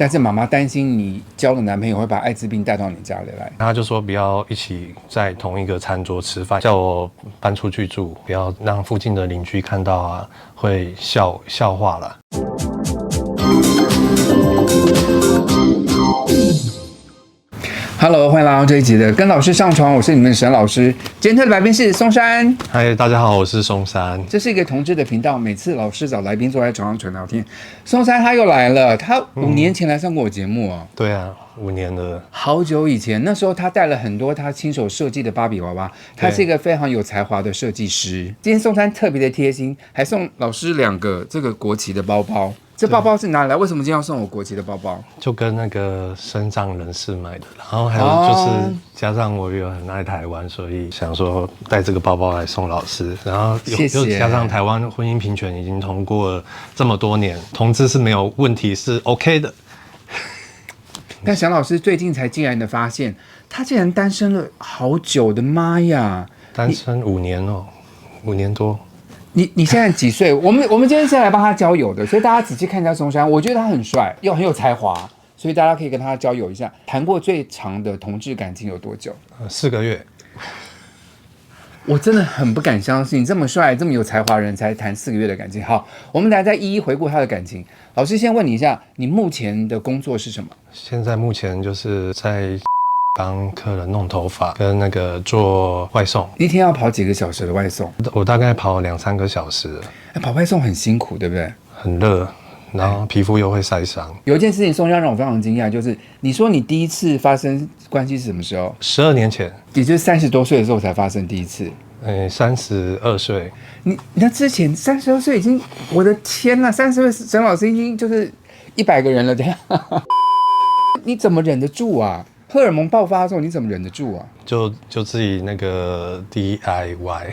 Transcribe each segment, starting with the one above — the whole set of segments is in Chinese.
但是妈妈担心你交了男朋友会把艾滋病带到你家里来，他就说不要一起在同一个餐桌吃饭，叫我搬出去住，不要让附近的邻居看到啊，会笑话啦。Hello， 欢迎来到这一集的跟老师上床，我是你们的沈老师。今天特别来宾是松山。嗨，大家好，我是松山。这是一个同志的频道，每次老师找来宾坐在床上纯聊天。松山他又来了，他5年前来上过我节目哦。对啊，5年了，好久以前，那时候他带了很多他亲手设计的芭比娃娃，他是一个非常有才华的设计师。今天松山特别的贴心，还送老师2个这个国旗的包包。这包包是哪里来？为什么今天要送我国旗的包包？就跟那个身障人士买的，然后还有就是加上我有很爱台湾，所以想说带这个包包来送老师，然后又加上台湾婚姻平权已经通过了这么多年，同志是没有问题，是 OK 的。但沈老师最近才竟然的发现，他竟然单身了好久的妈呀！单身5年哦，5年多。你现在几岁？我们今天是来帮他交友的，所以大家仔细看一下松山，我觉得他很帅，又很有才华，所以大家可以跟他交友一下。谈过最长的同志感情有多久？4个月。我真的很不敢相信，这么帅、这么有才华的人才谈4个月的感情。好，我们来再一一回顾他的感情。老师先问你一下，你目前的工作是什么？现在目前就是在帮客人弄头发，跟那个做外送。一天要跑几个小时的外送？我大概跑2-3个小时。跑外送很辛苦，对不对？很热，然后皮肤又会晒伤。有一件事情，松山让我非常惊讶，就是你说你第一次发生关系是什么时候？12年前，也就是30多岁的时候才发生第一次。32岁。你那之前32岁已经，我的天呐，30岁沈老师已经就是100个人了，这样，你怎么忍得住啊？荷尔蒙爆发的时候，你怎么忍得住啊？就自己那个 DIY。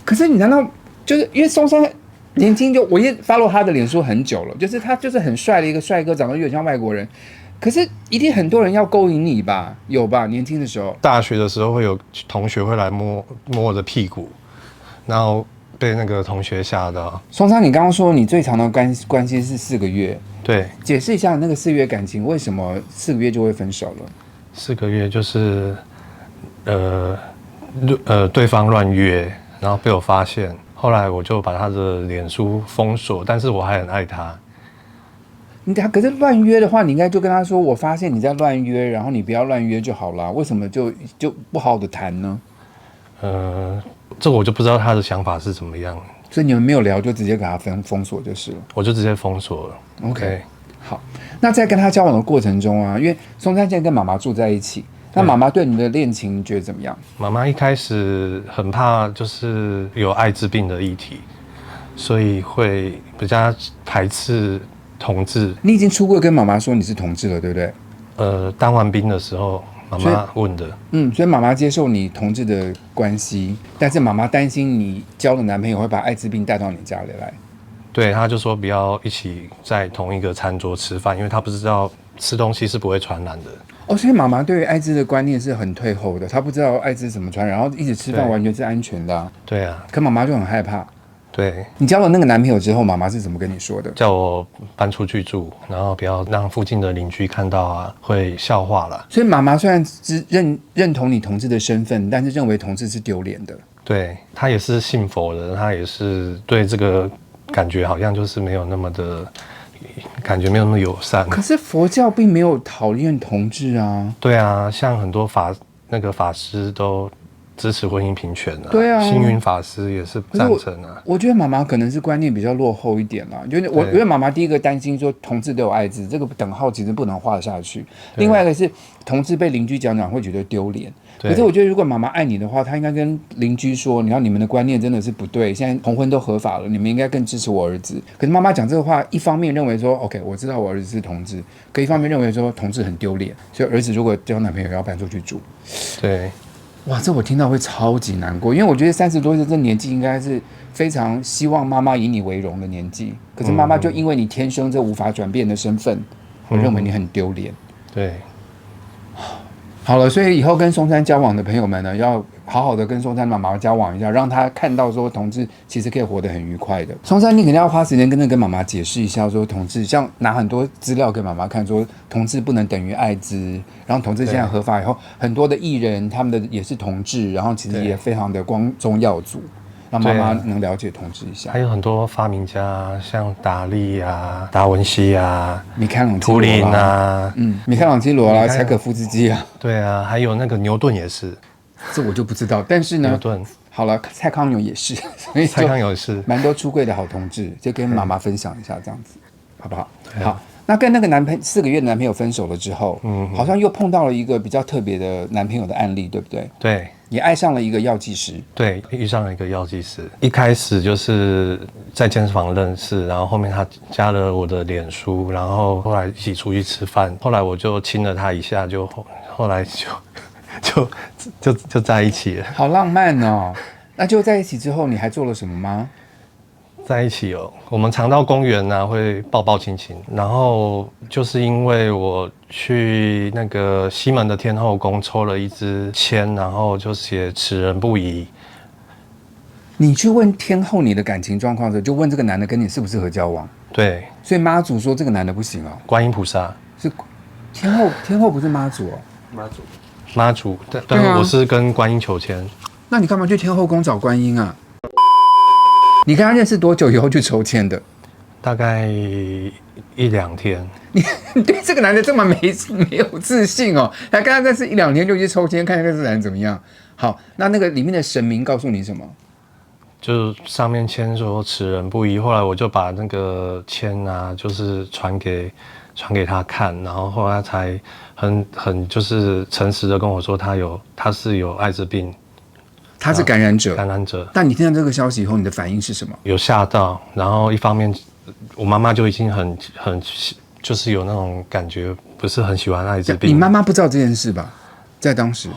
可是你难道就是因为松山年轻我也 follow 他的脸书很久了，就是他就是很帅的一个帅哥，长得有点像外国人。可是一定很多人要勾引你吧？有吧？年轻的时候，大学的时候会有同学会来摸我的屁股，然后被那个同学吓到。松山，你刚刚说你最长的关系是4个月。对，解释一下那个4个月感情为什么4个月就会分手了？4个月就是对方乱约，然后被我发现，后来我就把他的脸书封锁，但是我还很爱他。可是乱约的话，你应该就跟他说，我发现你在乱约，然后你不要乱约就好了，为什么就不好好的谈呢？这我就不知道他的想法是怎么样。所以你们没有聊，就直接给他封锁就是了。我就直接封锁了。OK， 好。那在跟他交往的过程中啊，因为松山现在跟妈妈住在一起，那妈妈对你的恋情你觉得怎么样？妈妈一开始很怕就是有艾滋病的议题，所以会比较排斥同志。你已经出柜跟妈妈说你是同志了，对不对？当完兵的时候。妈妈问的，所以妈妈接受你同志的关系，但是妈妈担心你交了男朋友会把艾滋病带到你家里来。对，他就说不要一起在同一个餐桌吃饭，因为他不知道吃东西是不会传染的。哦，所以妈妈对于艾滋的观念是很退后的，她不知道艾滋怎么传染，然后一起吃饭完全是安全的对啊，可妈妈就很害怕。对，你交了那个男朋友之后，妈妈是怎么跟你说的？叫我搬出去住，然后不要让附近的邻居看到啊，会笑话啦。所以妈妈虽然认同你同志的身份，但是认为同志是丢脸的。对，他也是信佛的，他也是对这个感觉好像就是没有那么的，感觉没有那么友善。可是佛教并没有讨厌同志啊。对啊，像很多法师都支持婚姻平权啊，对啊，星云法师也是赞成啊。我觉得妈妈可能是观念比较落后一点啦，因为妈妈第一个担心说同志都有艾滋，这个等号其实不能画下去。另外一个是同志被邻居讲会觉得丢脸。可是我觉得如果妈妈爱你的话，她应该跟邻居说，你看你们的观念真的是不对，现在同婚都合法了，你们应该更支持我儿子。可是妈妈讲这个话，一方面认为说 OK 我知道我儿子是同志，可一方面认为说同志很丢脸，所以儿子如果交男朋友要搬出去住。对。哇，这我听到会超级难过，因为我觉得30多岁这年纪应该是非常希望妈妈以你为荣的年纪，可是妈妈就因为你天生这无法转变的身份，我认为你很丢脸。对，好了，所以以后跟松山交往的朋友们呢，要好好的跟松山妈妈交往一下，让她看到说同志其实可以活得很愉快的。松山，你肯定要花时间跟妈妈解释一下，说同志像拿很多资料给妈妈看，说同志不能等于艾滋，然后同志现在合法以后，很多的艺人他们的也是同志，然后其实也非常的光宗耀祖。让妈妈能了解同志一下，还有很多发明家，像达利啊、达文西啊、米开朗基图灵啊，米开朗基罗啦、柴可夫斯基啊，对啊，还有那个牛顿也是，这我就不知道。但是呢，牛顿好了，蔡康永也是，所以蔡康永也是，蛮多出柜的好同志，就跟妈妈分享一下，这样子，好不好？好。那跟那个4个月的男朋友分手了之后，好像又碰到了一个比较特别的男朋友的案例，对不对？对，也爱上了一个药剂师。对，遇上了一个药剂师。一开始就是在健身房认识，然后后面他加了我的脸书，然后后来一起出去吃饭，后来我就亲了他一下，就后来就在一起了。好浪漫哦！那就在一起之后，你还做了什么吗？在一起哦，我们常到公园啊，会抱抱亲亲。然后就是因为我去那个西门的天后宫抽了一支签，然后就写此人不宜。你去问天后你的感情状况的时候，就问这个男的跟你适不适合交往？对。所以妈祖说这个男的不行哦。观音菩萨是天后不是妈祖哦。妈祖，但我是跟观音求签。那你干嘛去天后宫找观音啊？你跟他认识多久以后去抽签的？大概1-2天。你对这个男的这么没有自信哦？还跟他认识1-2天就去抽签，看看这个男怎么样？好，那个里面的神明告诉你什么？就上面签说此人不宜。后来我就把那个签啊，就是传给他看，然后后来他才很就是诚实的跟我说他是有艾滋病。他是感染者，但你听到这个消息以后，你的反应是什么？有吓到，然后一方面，我妈妈就已经很就是有那种感觉，不是很喜欢艾滋病。你妈妈不知道这件事吧？在当时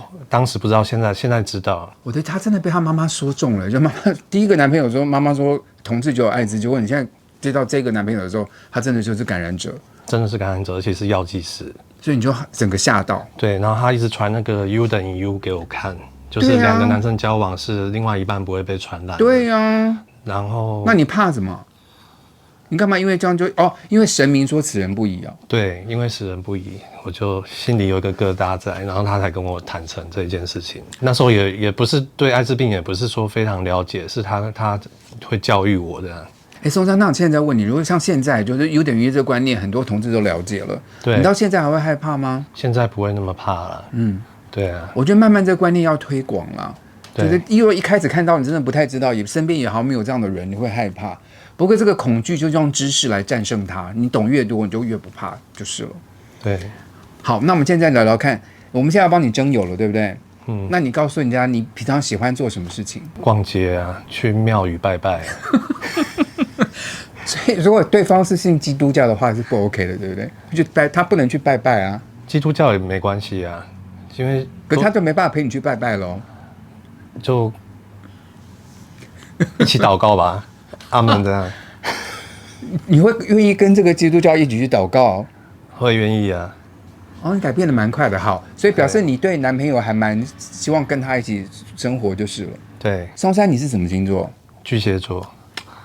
不知道，现在知道。我对她真的被她妈妈说中了，就妈妈第一个男朋友说，妈妈说同志就有艾滋，结果你现在接到这个男朋友的时候，他真的就是感染者，真的是感染者，而且是药剂师，所以你就整个吓到。对，然后他一直传那个 U 等于 U 给我看。就是2个男生交往是另外一半不会被传染。对呀，然后那你怕什么？你干嘛？因为这样就因为神明说此人不宜啊。对，因为此人不宜，我就心里有一个疙瘩在，然后他才跟我坦诚这件事情。那时候也不是对艾滋病也不是说非常了解，是他会教育我这样。松山，那我现在问你，如果像现在就是 U 等于这个观念，很多同志都了解了，对，你到现在还会害怕吗？现在不会那么怕了。对啊，我觉得慢慢这个观念要推广啦。就是因为一开始看到你真的不太知道，也身边也好像没有这样的人，你会害怕。不过这个恐惧就用知识来战胜它，你懂越多，你就越不怕，就是了。对，好，那我们现在聊聊看，我们现在要帮你征友了，对不对？那你告诉人家你平常喜欢做什么事情？逛街啊，去庙宇拜拜。所以如果对方是信基督教的话是不 OK 的，对不对？就他不能去拜拜啊。基督教也没关系啊。因为可他就没办法陪你去拜拜咯，就一起祷告吧，阿门这样。你会愿意跟这个基督教一起去祷告？会愿意啊。你改变得蛮快的，好，所以表示你对男朋友还蛮希望跟他一起生活就是了。对，松山你是什么星座？巨蟹座。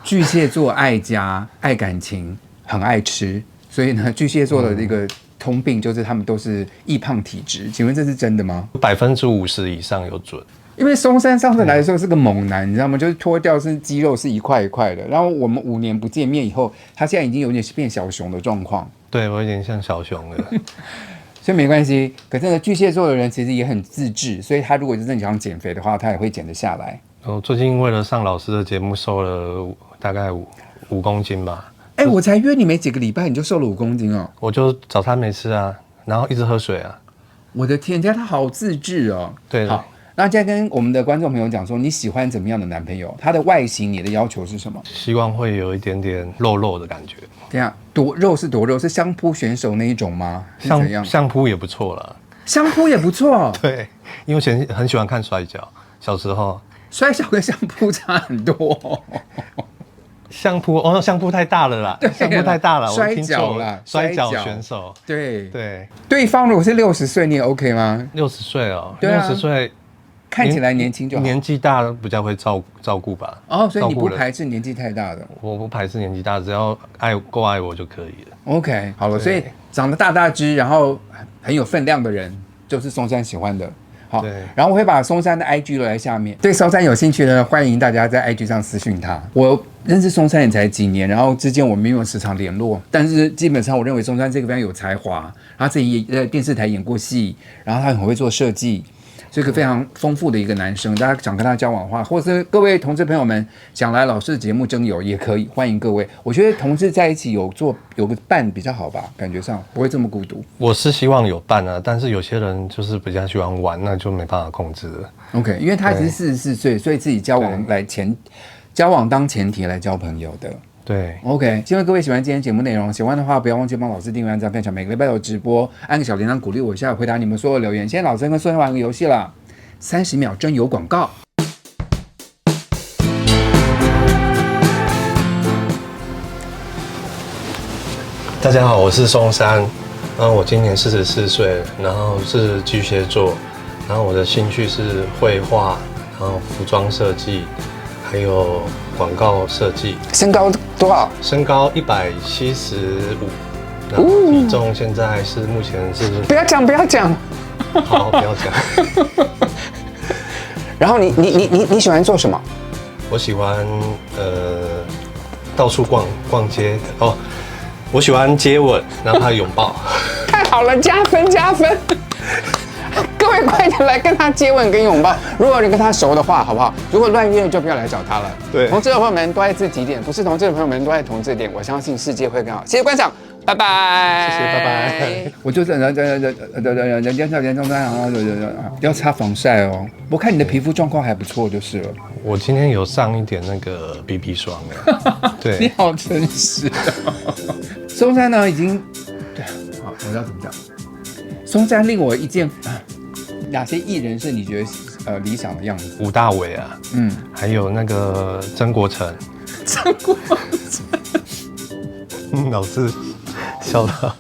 巨蟹座爱家、爱感情，很爱吃，所以呢，巨蟹座的这个。通病就是他们都是易胖体质，请问这是真的吗？50%以上有准。因为松山上次来的时候是个猛男，你知道吗？就是脱掉是肌肉是一块一块的，然后我们5年不见面以后，他现在已经有点变小熊的状况。对，我有点像小熊了。所以没关系。可是呢，巨蟹座的人其实也很自制，所以他如果真的想减肥的话，他也会减得下来。我最近为了上老师的节目，瘦了大概5公斤吧。我才约你没几个礼拜，你就瘦了5公斤哦！我就早餐没吃啊，然后一直喝水啊。我的天，他好自制哦。对，好，那现在跟我们的观众朋友讲说，你喜欢怎么样的男朋友？他的外形，你的要求是什么？希望会有一点点肉肉的感觉。等一下，多肉是多肉？是相扑选手那一种吗？相扑也不错啦。相扑也不错。对，因为以前很喜欢看摔跤，小时候。摔跤跟相扑差很多。相扑太大了啦，相扑太大了，摔跤啦，摔跤选手，对，对方如果是60岁，你也 OK 吗？60岁哦，60岁看起来年轻就好。年纪大比较会照顾吧。哦，所以你不排斥年纪太大的？我不排斥年纪大，只要够爱我就可以了。OK， 好了，所以长得大只，然后很有分量的人，就是松山喜欢的。好，然后我会把松山的 IG 留在下面。对松山有兴趣的，欢迎大家在 IG 上私讯他。我认识松山也才几年，然后之间我们没有时常联络，但是基本上我认为松山这个非常有才华，他自己也在电视台演过戏，然后他很会做设计。是一个非常丰富的一个男生，大家想跟他交往的话，或者是各位同志朋友们想来老师的节目征友也可以，欢迎各位。我觉得同志在一起有个伴比较好吧，感觉上不会这么孤独。我是希望有伴啊，但是有些人就是比较喜欢玩，那就没办法控制了。OK， 因为他只是44岁，所以自己交往当前提来交朋友的。对 ，OK， 希望各位喜欢今天节目内容，喜欢的话不要忘记帮老师订阅、按赞、分享。每个礼拜有直播，按个小铃铛鼓励我一下，回答你们所有留言。现在老师跟孙玩个游戏啦，30秒征友广告。大家好，我是松山，然后我今年44岁，然后是巨蟹座，然后我的兴趣是绘画，然后服装设计，还有广告设计。身高多少？身高175，然后体重现在是目前是。不要讲，不要讲。好，不要讲。然后你喜欢做什么？我喜欢到处逛街哦。我喜欢接吻，然后还有拥抱。太好了，加分加分！各位快点来跟他接吻跟拥抱。如果你跟他熟的话，好不好？如果乱约就不要来找他了。对，同志的朋友们都爱自己点，不是同志的朋友们都爱同志点。我相信世界会更好。谢谢观赏，拜拜。谢谢，拜拜。我就是人家小人中山要擦防晒哦。我看你的皮肤状况还不错，就是了。我今天有上一点那个 BB 霜了。对，你好诚实哦。松山呢已经，好，我要怎么讲？松山令我一件哪些艺人是你觉得理想的样子？吴大维啊，还有那个曾国城。曾国城，老是笑到。